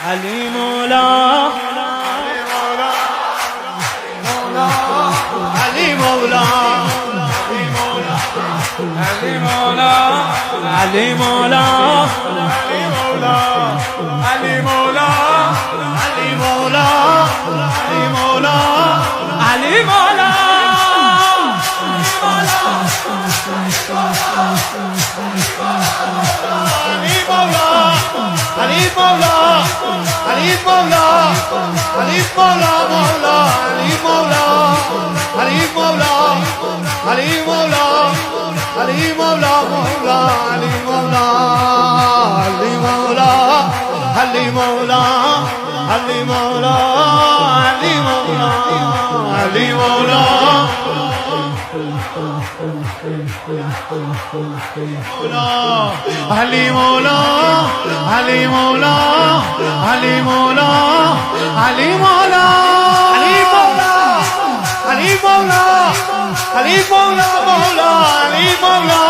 علی مولا علی مولا علی مولا علی مولا علی مولا علی مولا علی مولا علی مولا علی مولا علی مولا علی مولا مولا علی مولا علی مولا علی مولا علی مولا مولا علی مولا علی مولا علی مولا علی مولا علی مولا علی مولا علی مولا علی مولا علی مولا علی مولا علی مولا علی مولا علی مولا مولا علی مولا